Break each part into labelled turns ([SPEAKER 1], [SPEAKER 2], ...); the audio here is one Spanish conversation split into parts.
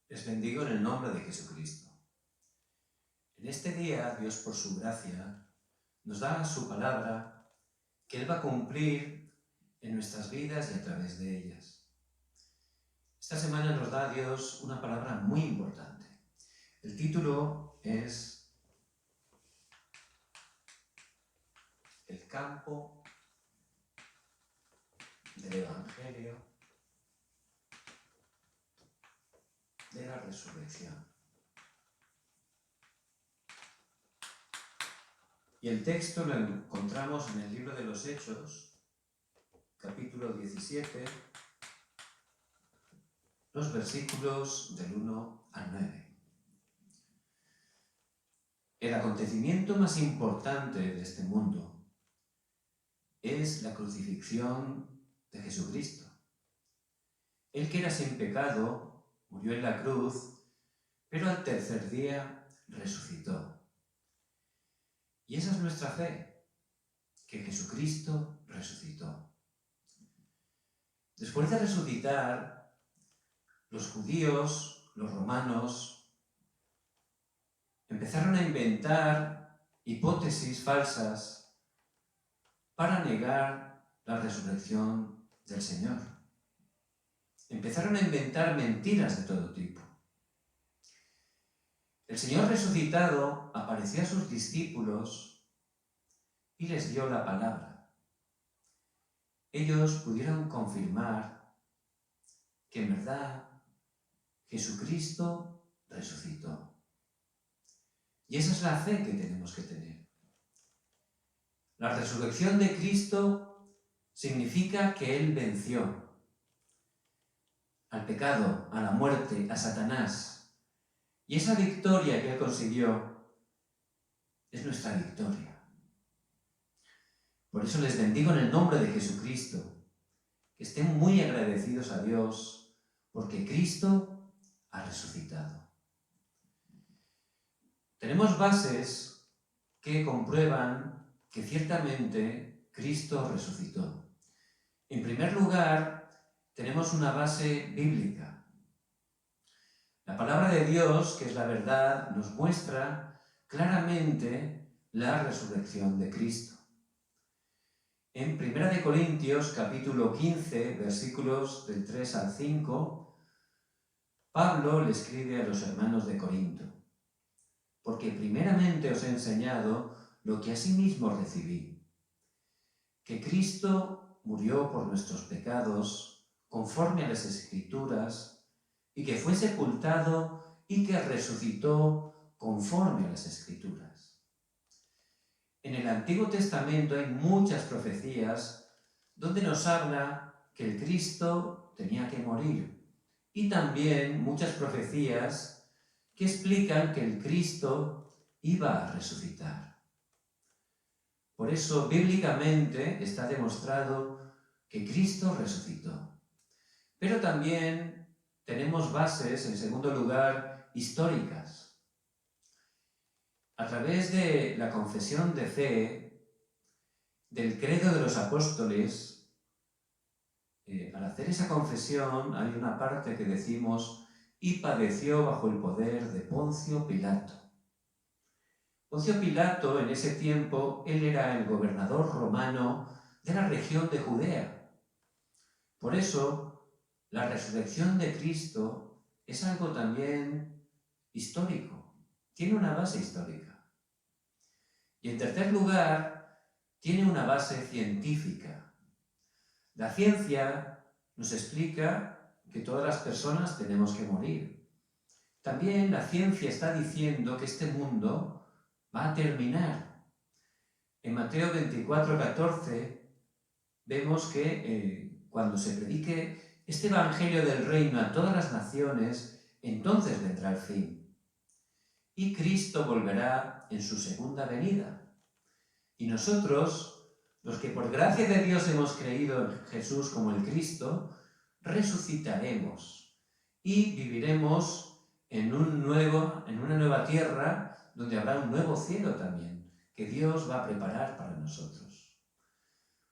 [SPEAKER 1] Les bendigo en el nombre de Jesucristo. En este día, Dios por su gracia, nos da su palabra que Él va a cumplir en nuestras vidas y a través de ellas. Esta semana nos da Dios una palabra muy importante. El título es El campo del Evangelio de la resurrección. Y el texto lo encontramos en el libro de los Hechos, capítulo 17, los versículos del 1 al 9. El acontecimiento más importante de este mundo es la crucifixión de Jesucristo. Él que era sin pecado, murió en la cruz, pero al tercer día resucitó. Y esa es nuestra fe, que Jesucristo resucitó. Después de resucitar, los judíos, los romanos, empezaron a inventar hipótesis falsas para negar la resurrección del Señor. Empezaron a inventar mentiras de todo tipo. El Señor resucitado apareció a sus discípulos y les dio la palabra. Ellos pudieron confirmar que en verdad Jesucristo resucitó. Y esa es la fe que tenemos que tener. La resurrección de Cristo significa que Él venció al pecado, a la muerte, a Satanás. Y esa victoria que Él consiguió es nuestra victoria. Por eso les bendigo en el nombre de Jesucristo, que estén muy agradecidos a Dios porque Cristo ha resucitado. Tenemos bases que comprueban que ciertamente Cristo resucitó. En primer lugar, tenemos una base bíblica. La palabra de Dios, que es la verdad, nos muestra claramente la resurrección de Cristo. En 1 Corintios, capítulo 15, versículos del 3 al 5, Pablo le escribe a los hermanos de Corinto: porque primeramente os he enseñado lo que asimismo recibí, que Cristo murió por nuestros pecados, conforme a las Escrituras, y que fue sepultado y que resucitó conforme a las Escrituras. En el Antiguo Testamento hay muchas profecías donde nos habla que el Cristo tenía que morir, y también muchas profecías que explican que el Cristo iba a resucitar. Por eso, bíblicamente está demostrado que Cristo resucitó. Pero también tenemos bases, en segundo lugar, históricas. A través de la confesión de fe, del credo de los apóstoles, al hacer esa confesión hay una parte que decimos: y padeció bajo el poder de Poncio Pilato. Poncio Pilato, en ese tiempo, él era el gobernador romano de la región de Judea. Por eso, la resurrección de Cristo es algo también histórico, tiene una base histórica. Y en tercer lugar, tiene una base científica. La ciencia nos explica que todas las personas tenemos que morir. También la ciencia está diciendo que este mundo va a terminar. En Mateo 24:14 vemos que cuando se predique este evangelio del reino a todas las naciones, entonces vendrá el fin. Y Cristo volverá en su segunda venida. Y nosotros, los que por gracia de Dios hemos creído en Jesús como el Cristo, resucitaremos y viviremos en una nueva tierra donde habrá un nuevo cielo también, que Dios va a preparar para nosotros.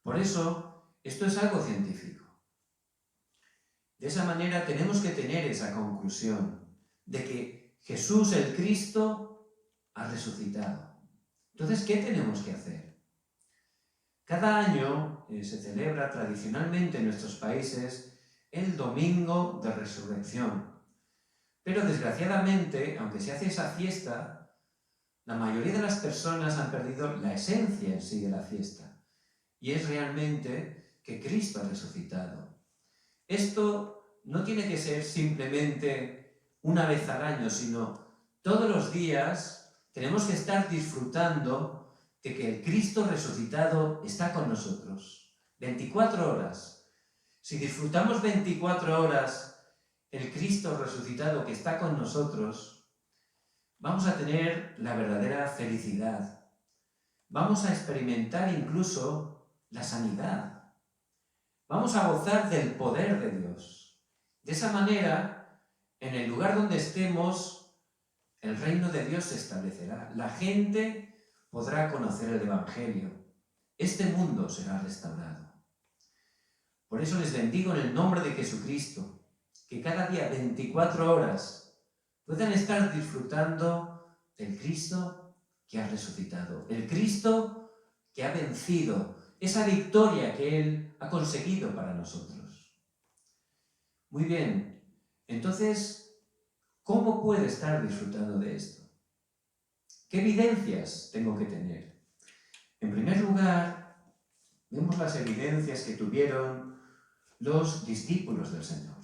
[SPEAKER 1] Por eso, esto es algo científico. De esa manera tenemos que tener esa conclusión. de que Jesús el Cristo ha resucitado. Entonces, ¿qué tenemos que hacer? Cada año se celebra tradicionalmente en nuestros países el Domingo de Resurrección. Pero desgraciadamente, aunque se hace esa fiesta, la mayoría de las personas han perdido la esencia en sí de la fiesta. Y es realmente que Cristo ha resucitado. Esto no tiene que ser simplemente una vez al año, sino todos los días tenemos que estar disfrutando de que el Cristo resucitado está con nosotros. 24 horas. Si disfrutamos 24 horas el Cristo resucitado que está con nosotros, vamos a tener la verdadera felicidad. Vamos a experimentar incluso la sanidad. Vamos a gozar del poder de Dios. De esa manera, en el lugar donde estemos, el reino de Dios se establecerá. La gente podrá conocer el Evangelio. Este mundo será restaurado. Por eso les bendigo en el nombre de Jesucristo, que cada día 24 horas puedan estar disfrutando del Cristo que ha resucitado, el Cristo que ha vencido, esa victoria que Él ha conseguido para nosotros. Muy bien, entonces, ¿cómo puedo estar disfrutando de esto? ¿Qué evidencias tengo que tener? En primer lugar, vemos las evidencias que tuvieron los discípulos del Señor.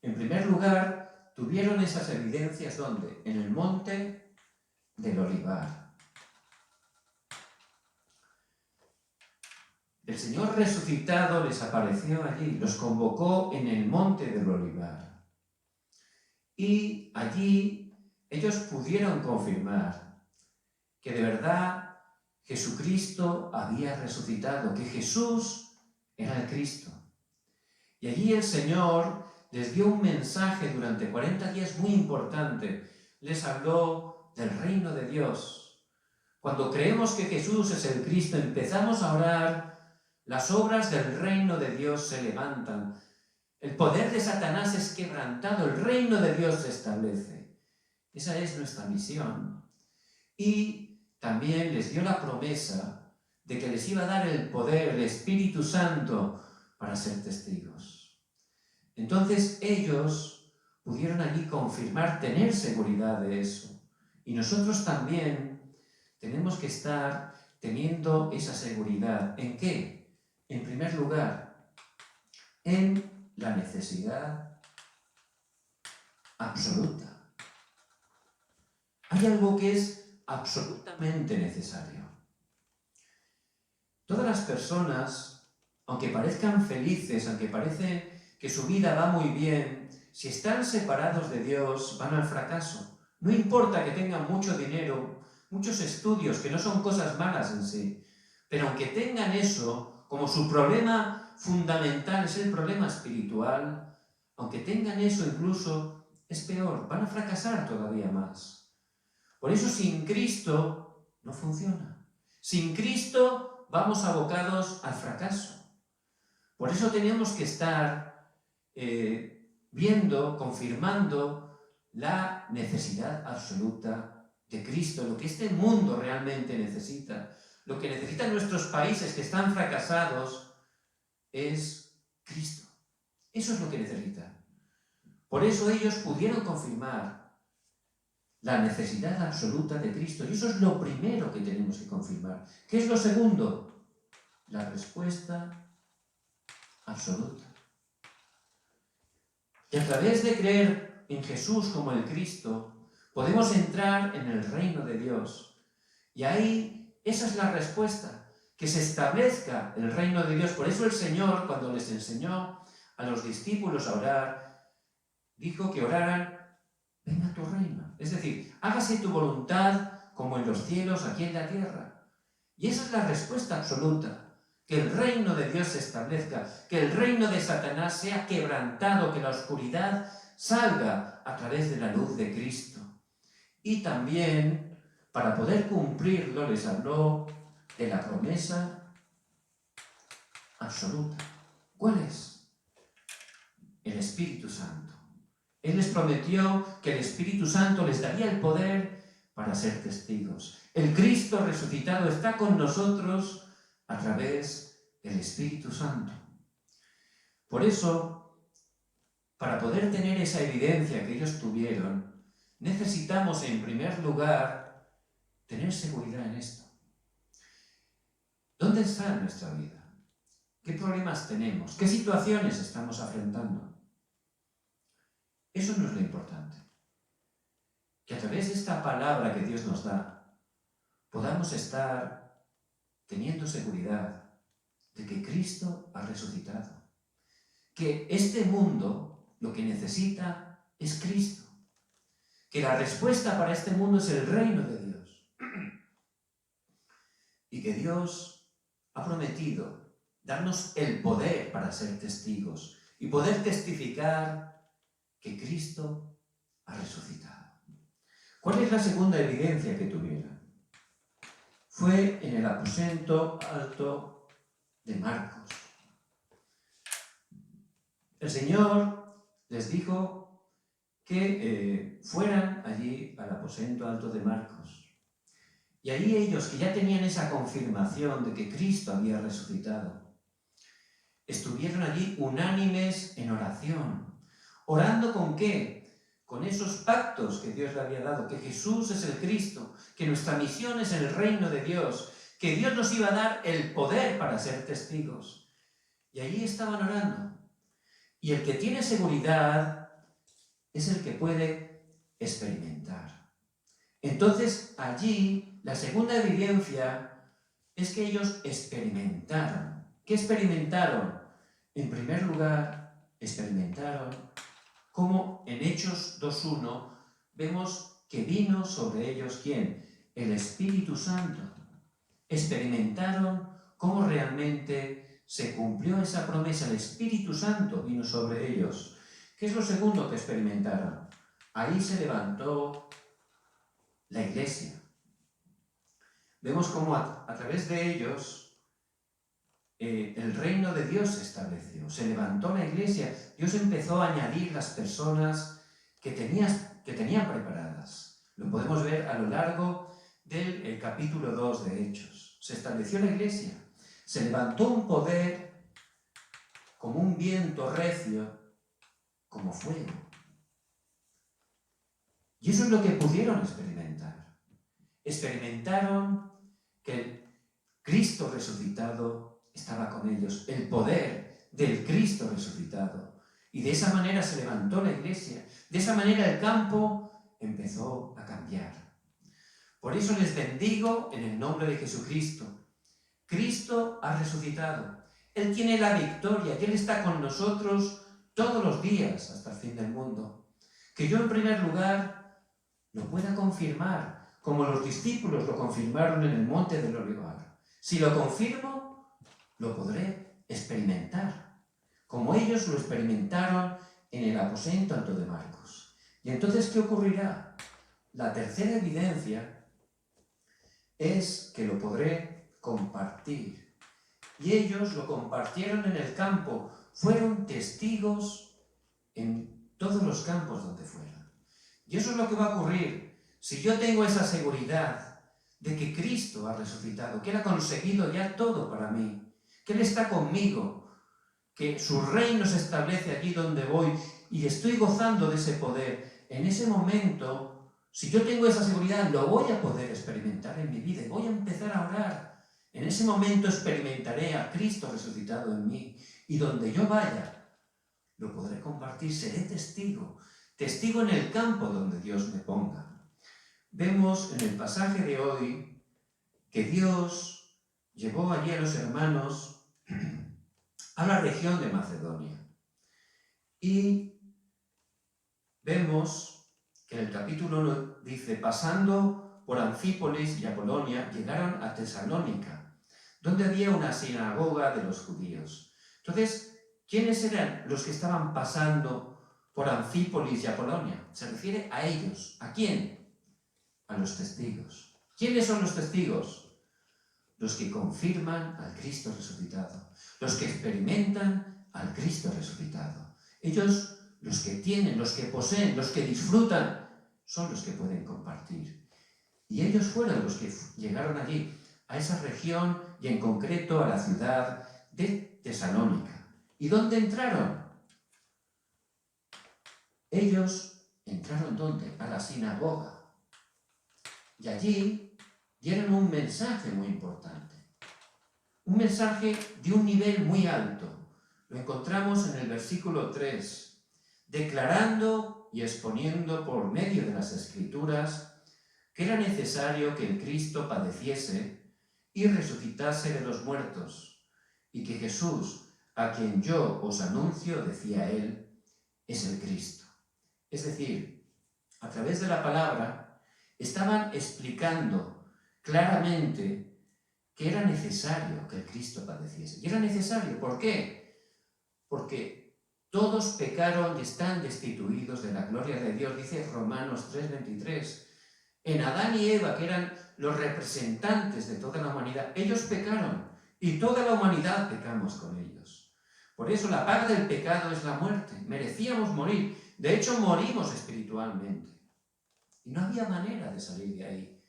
[SPEAKER 1] En primer lugar, tuvieron esas evidencias ¿dónde? En el monte del Olivar. El Señor resucitado les apareció allí, los convocó en el monte del Olivar. Y allí ellos pudieron confirmar que de verdad Jesucristo había resucitado, que Jesús era el Cristo. Y allí el Señor les dio un mensaje durante 40 días muy importante. Les habló del reino de Dios. Cuando creemos que Jesús es el Cristo, empezamos a orar, las obras del reino de Dios se levantan. El poder de Satanás es quebrantado, el reino de Dios se establece. Esa es nuestra misión. Y también les dio la promesa de que les iba a dar el poder, el Espíritu Santo, para ser testigos. Entonces ellos pudieron allí confirmar, tener seguridad de eso. Y nosotros también tenemos que estar teniendo esa seguridad. ¿En qué? En primer lugar, en la necesidad absoluta. Hay algo que es absolutamente necesario. Todas las personas, aunque parezcan felices, aunque parece que su vida va muy bien, si están separados de Dios, van al fracaso. No importa que tengan mucho dinero, muchos estudios, que no son cosas malas en sí, pero aunque tengan eso, como su problema fundamental es el problema espiritual, aunque tengan eso incluso, es peor, van a fracasar todavía más. Por eso sin Cristo no funciona. Sin Cristo vamos abocados al fracaso. Por eso tenemos que estar viendo, confirmando la necesidad absoluta de Cristo, lo que este mundo realmente necesita. Lo que necesitan nuestros países que están fracasados es Cristo. Eso es lo que necesitan. Por eso ellos pudieron confirmar la necesidad absoluta de Cristo. Y eso es lo primero que tenemos que confirmar. ¿Qué es lo segundo? La respuesta absoluta. Y a través de creer en Jesús como el Cristo, podemos entrar en el reino de Dios. Y ahí, esa es la respuesta, que se establezca el reino de Dios. Por eso el Señor, cuando les enseñó a los discípulos a orar, dijo que oraran, venga tu reino. Es decir, hágase tu voluntad como en los cielos, aquí en la tierra. Y esa es la respuesta absoluta. Que el reino de Dios se establezca, que el reino de Satanás sea quebrantado, que la oscuridad salga a través de la luz de Cristo. Y también, para poder cumplirlo, les habló de la promesa absoluta. ¿Cuál es? El Espíritu Santo. Él les prometió que el Espíritu Santo les daría el poder para ser testigos. El Cristo resucitado está con nosotros a través del Espíritu Santo. Por eso, para poder tener esa evidencia que ellos tuvieron, necesitamos en primer lugar tener seguridad en esto. ¿Dónde está nuestra vida? ¿Qué problemas tenemos? ¿Qué situaciones estamos afrontando? Eso no es lo importante. Que a través de esta palabra que Dios nos da, podamos estar teniendo seguridad de que Cristo ha resucitado. Que este mundo lo que necesita es Cristo. Que la respuesta para este mundo es el reino de Dios. Y que Dios ha prometido darnos el poder para ser testigos y poder testificar que Cristo ha resucitado. ¿Cuál es la segunda evidencia que tuvieron? Fue en el aposento alto de Marcos. El Señor les dijo que fueran allí al aposento alto de Marcos. Y ahí ellos, que ya tenían esa confirmación de que Cristo había resucitado, estuvieron allí unánimes en oración. ¿Orando con qué? Con esos pactos que Dios le había dado, que Jesús es el Cristo, que nuestra misión es el reino de Dios, que Dios nos iba a dar el poder para ser testigos. Y allí estaban orando. Y el que tiene seguridad es el que puede experimentar. Entonces, allí, la segunda evidencia es que ellos experimentaron. ¿Qué experimentaron? En primer lugar, experimentaron como en Hechos 2:1 vemos que vino sobre ellos, ¿quién? El Espíritu Santo. Experimentaron cómo realmente se cumplió esa promesa. El Espíritu Santo vino sobre ellos. ¿Qué es lo segundo que experimentaron? Ahí se levantó la iglesia. Vemos cómo a través de ellos el reino de Dios se estableció. Se levantó la iglesia. Dios empezó a añadir las personas que tenían preparadas. Lo podemos ver a lo largo del capítulo 2 de Hechos. Se estableció la iglesia. Se levantó un poder como un viento recio, como fuego. Y eso es lo que pudieron experimentar. Experimentaron que el Cristo resucitado estaba con ellos, el poder del Cristo resucitado. Y de esa manera se levantó la iglesia. De esa manera el campo empezó a cambiar. Por eso les bendigo en el nombre de Jesucristo. Cristo ha resucitado. Él tiene la victoria y Él está con nosotros todos los días hasta el fin del mundo. Que yo en primer lugar lo pueda confirmar, como los discípulos lo confirmaron en el monte del Olivar. Si lo confirmo, lo podré experimentar, como ellos lo experimentaron en el aposento alto de Marcos. Y entonces, ¿qué ocurrirá? La tercera evidencia es que lo podré compartir. Y ellos lo compartieron en el campo, fueron testigos en todos los campos donde fueran. Y eso es lo que va a ocurrir si yo tengo esa seguridad de que Cristo ha resucitado, que Él ha conseguido ya todo para mí, que Él está conmigo, que su reino se establece allí donde voy y estoy gozando de ese poder. En ese momento, si yo tengo esa seguridad, lo voy a poder experimentar en mi vida y voy a empezar a orar. En ese momento experimentaré a Cristo resucitado en mí y donde yo vaya, lo podré compartir, seré testigo, testigo en el campo donde Dios me ponga. Vemos en el pasaje de hoy que Dios llevó allí a los hermanos a la región de Macedonia. Y vemos que en el capítulo 1 dice, pasando por Anfípolis y Apolonia, llegaron a Tesalónica, donde había una sinagoga de los judíos. Entonces, ¿quiénes eran los que estaban pasando por Anfípolis y Apolonia? Se refiere a ellos. ¿A quién? A los testigos. ¿Quiénes son los testigos? Los que confirman al Cristo resucitado, los que experimentan al Cristo resucitado. Ellos los que tienen, los que poseen, los que disfrutan, son los que pueden compartir. Y ellos fueron los que llegaron allí, a esa región y en concreto a la ciudad de Tesalónica. ¿Y dónde entraron? Ellos entraron ¿dónde? A la sinagoga. Y allí dieron un mensaje muy importante. Un mensaje de un nivel muy alto. Lo encontramos en el versículo 3. Declarando y exponiendo por medio de las Escrituras que era necesario que el Cristo padeciese y resucitase de los muertos, y que Jesús, a quien yo os anuncio, decía él, es el Cristo. Es decir, a través de la palabra estaban explicando claramente que era necesario que el Cristo padeciese. Y era necesario, ¿por qué? Porque todos pecaron y están destituidos de la gloria de Dios, dice Romanos 3:23. En Adán y Eva, que eran los representantes de toda la humanidad, ellos pecaron y toda la humanidad pecamos con ellos. Por eso la paga del pecado es la muerte. Merecíamos morir. De hecho, morimos espiritualmente. Y no había manera de salir de ahí.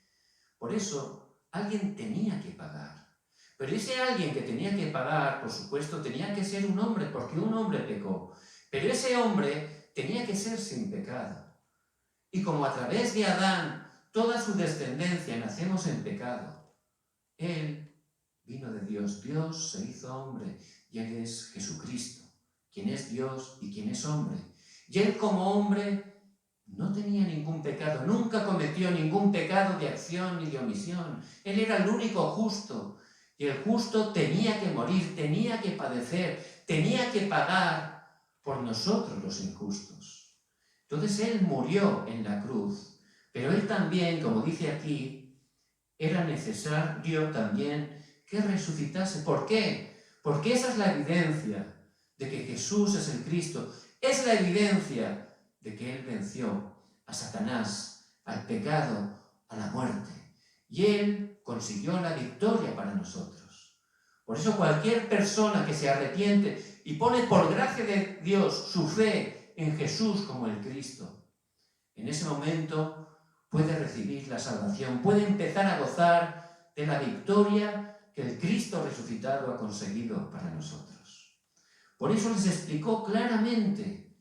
[SPEAKER 1] Por eso, alguien tenía que pagar. Pero ese alguien que tenía que pagar, por supuesto, tenía que ser un hombre, porque un hombre pecó. Pero ese hombre tenía que ser sin pecado. Y como a través de Adán, toda su descendencia nacemos en pecado, él vino de Dios. Dios se hizo hombre y él es Jesucristo, quien es Dios y quien es hombre. Y él como hombre no tenía ningún pecado, nunca cometió ningún pecado de acción ni de omisión. Él era el único justo y el justo tenía que morir, tenía que padecer, tenía que pagar por nosotros los injustos. Entonces él murió en la cruz. Pero él también, como dice aquí, era necesario también que resucitase. ¿Por qué? Porque esa es la evidencia de que Jesús es el Cristo. Es la evidencia de que él venció a Satanás, al pecado, a la muerte. Y él consiguió la victoria para nosotros. Por eso cualquier persona que se arrepiente y pone por gracia de Dios su fe en Jesús como el Cristo, en ese momento puede recibir la salvación, puede empezar a gozar de la victoria que el Cristo resucitado ha conseguido para nosotros. Por eso les explicó claramente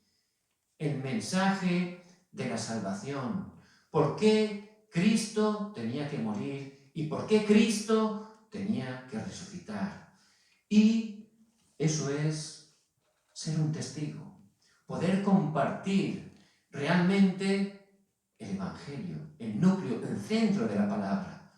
[SPEAKER 1] el mensaje de la salvación, por qué Cristo tenía que morir y por qué Cristo tenía que resucitar. Y eso es ser un testigo, poder compartir realmente el Evangelio, el núcleo, el centro de la palabra.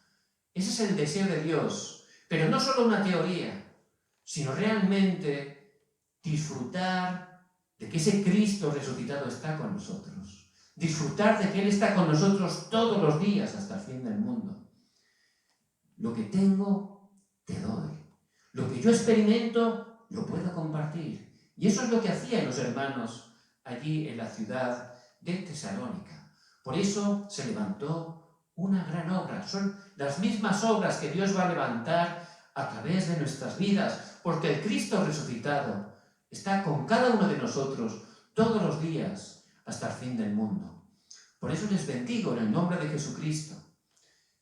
[SPEAKER 1] Ese es el deseo de Dios, pero no solo una teoría, sino realmente disfrutar de que ese Cristo resucitado está con nosotros, disfrutar de que Él está con nosotros todos los días hasta el fin del mundo. Lo que tengo, te doy. Lo que yo experimento, lo puedo compartir. Y eso es lo que hacían los hermanos allí en la ciudad de Tesalónica. Por eso se levantó una gran obra. Son las mismas obras que Dios va a levantar a través de nuestras vidas, porque el Cristo resucitado está con cada uno de nosotros todos los días hasta el fin del mundo. Por eso les bendigo en el nombre de Jesucristo,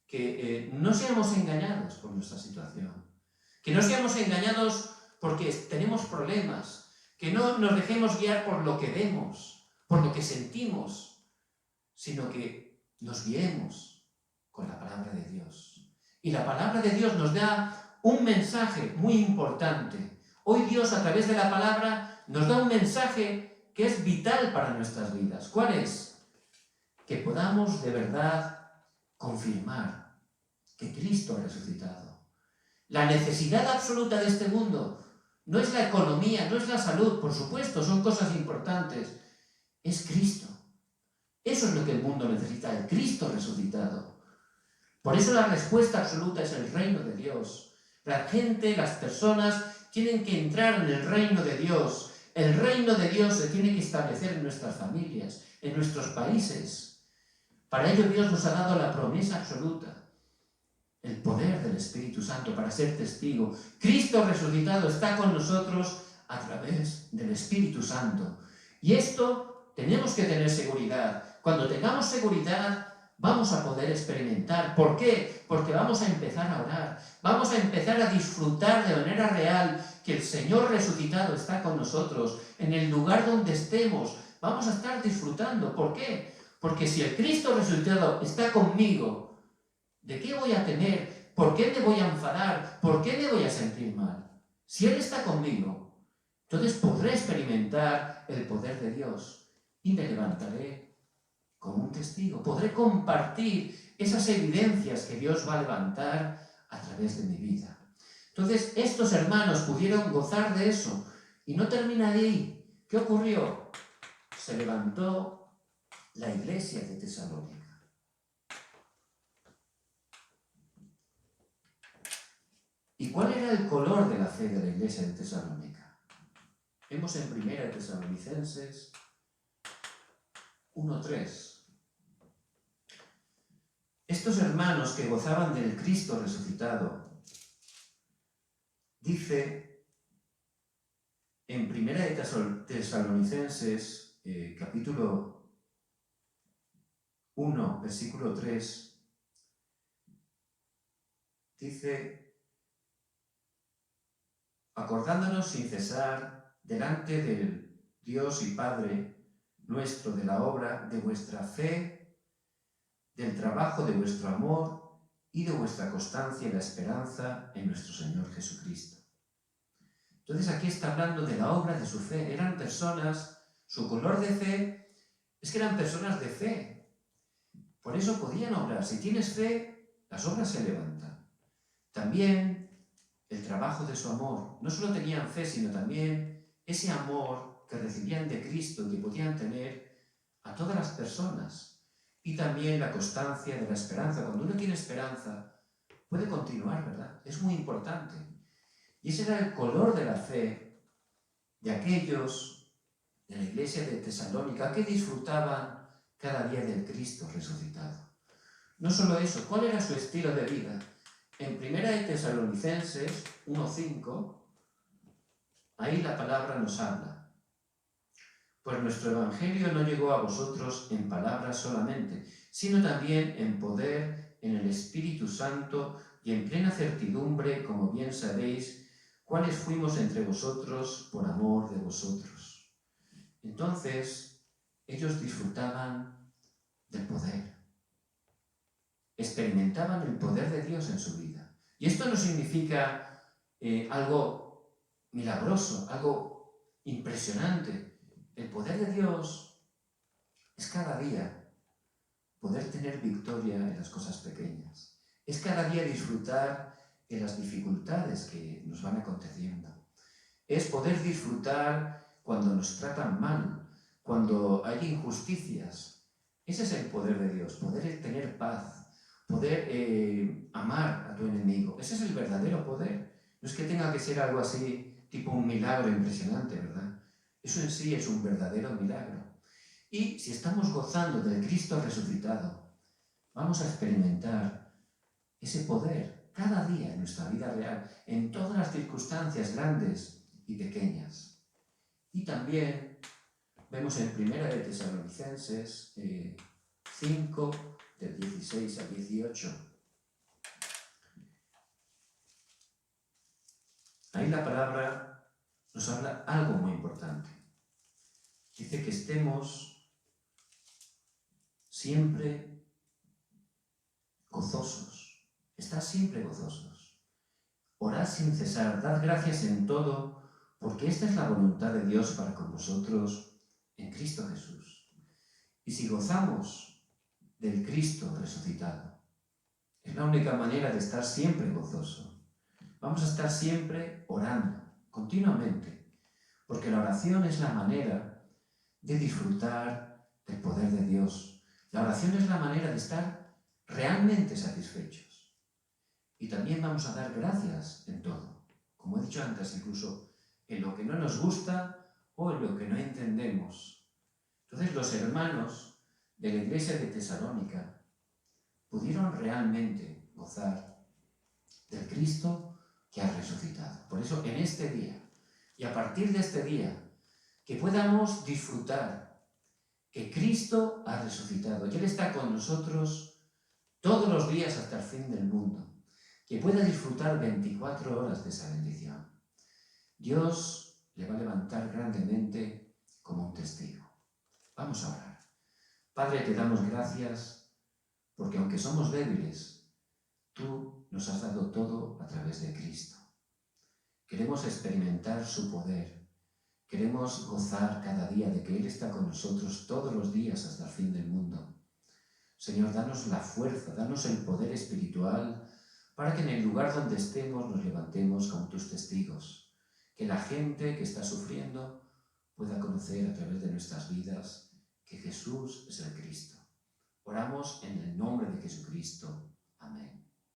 [SPEAKER 1] que no seamos engañados por nuestra situación, que no seamos engañados porque tenemos problemas, que no nos dejemos guiar por lo que vemos, por lo que sentimos, sino que nos guiemos con la palabra de Dios. Y la palabra de Dios nos da un mensaje muy importante. Hoy Dios, a través de la palabra, nos da un mensaje que es vital para nuestras vidas. ¿Cuál es? Que podamos de verdad confirmar que Cristo ha resucitado. La necesidad absoluta de este mundo no es la economía, no es la salud, por supuesto, son cosas importantes. Es Cristo. Eso es lo que el mundo necesita, el Cristo resucitado. Por eso la respuesta absoluta es el reino de Dios. La gente, las personas, tienen que entrar en el reino de Dios. El reino de Dios se tiene que establecer en nuestras familias, en nuestros países. Para ello Dios nos ha dado la promesa absoluta, el poder del Espíritu Santo para ser testigo. Cristo resucitado está con nosotros a través del Espíritu Santo. Y esto tenemos que tener seguridad. Cuando tengamos seguridad, vamos a poder experimentar. ¿Por qué? Porque vamos a empezar a orar. Vamos a empezar a disfrutar de manera real que el Señor resucitado está con nosotros. En el lugar donde estemos, vamos a estar disfrutando. ¿Por qué? Porque si el Cristo resucitado está conmigo, ¿de qué voy a temer? ¿Por qué me voy a enfadar? ¿Por qué me voy a sentir mal? Si Él está conmigo, entonces podré experimentar el poder de Dios y me levantaré como un testigo. Podré compartir esas evidencias que Dios va a levantar a través de mi vida. Entonces, estos hermanos pudieron gozar de eso. Y no termina ahí. ¿Qué ocurrió? Se levantó la iglesia de Tesalónica. ¿Y cuál era el color de la fe de la iglesia de Tesalónica? Vemos en 1 Tesalonicenses 1:3. Estos hermanos que gozaban del Cristo resucitado, dice en 1 Tesalonicenses capítulo 1, versículo 3, dice: acordándonos sin cesar delante del Dios y Padre nuestro de la obra de vuestra fe, del trabajo de vuestro amor y de vuestra constancia y la esperanza en nuestro Señor Jesucristo. Entonces aquí está hablando de la obra de su fe. Eran personas, su color de fe es que eran personas de fe. Por eso podían obrar. Si tienes fe, las obras se levantan. También el trabajo de su amor. No solo tenían fe, sino también ese amor que recibían de Cristo y que podían tener a todas las personas. Y también la constancia de la esperanza. Cuando uno tiene esperanza, puede continuar, ¿verdad? Es muy importante. Y ese era el color de la fe de aquellos de la iglesia de Tesalónica que disfrutaban cada día del Cristo resucitado. No solo eso, ¿cuál era su estilo de vida? En 1 Tesalonicenses 1:5, ahí la palabra nos habla. Pues nuestro evangelio no llegó a vosotros en palabras solamente, sino también en poder, en el Espíritu Santo y en plena certidumbre, como bien sabéis, cuáles fuimos entre vosotros por amor de vosotros. Entonces, ellos disfrutaban del poder. Experimentaban el poder de Dios en su vida. Y esto no significa algo milagroso, algo impresionante. El poder de Dios es cada día poder tener victoria en las cosas pequeñas. Es cada día disfrutar de las dificultades que nos van aconteciendo. Es poder disfrutar cuando nos tratan mal, cuando hay injusticias. Ese es el poder de Dios, poder tener paz, poder amar a tu enemigo. Ese es el verdadero poder. No es que tenga que ser algo así, tipo un milagro impresionante, ¿verdad? Eso en sí es un verdadero milagro. Y si estamos gozando del Cristo resucitado, vamos a experimentar ese poder cada día en nuestra vida real, en todas las circunstancias grandes y pequeñas. Y también vemos en 1 Tesalonicenses 5, del 16 al 18. Ahí la palabra nos habla algo muy importante. Dice que estemos siempre gozosos. Estad siempre gozosos. Orad sin cesar, dad gracias en todo, porque esta es la voluntad de Dios para con vosotros en Cristo Jesús. Y si gozamos del Cristo resucitado, es la única manera de estar siempre gozoso. Vamos a estar siempre orando, continuamente, porque la oración es la manera de disfrutar del poder de Dios. La oración es la manera de estar realmente satisfechos. Y también vamos a dar gracias en todo. Como he dicho antes, incluso en lo que no nos gusta o en lo que no entendemos. Entonces los hermanos de la iglesia de Tesalónica pudieron realmente gozar del Cristo que ha resucitado. Por eso en este día, y a partir de este día, que podamos disfrutar que Cristo ha resucitado, que Él está con nosotros todos los días hasta el fin del mundo, que pueda disfrutar 24 horas de esa bendición. Dios le va a levantar grandemente como un testigo. Vamos a orar. Padre, te damos gracias porque aunque somos débiles, tú nos has dado todo a través de Cristo. Queremos experimentar su poder. Queremos gozar cada día de que Él está con nosotros todos los días hasta el fin del mundo. Señor, danos la fuerza, danos el poder espiritual para que en el lugar donde estemos nos levantemos como tus testigos. Que la gente que está sufriendo pueda conocer a través de nuestras vidas que Jesús es el Cristo. Oramos en el nombre de Jesucristo. Amén.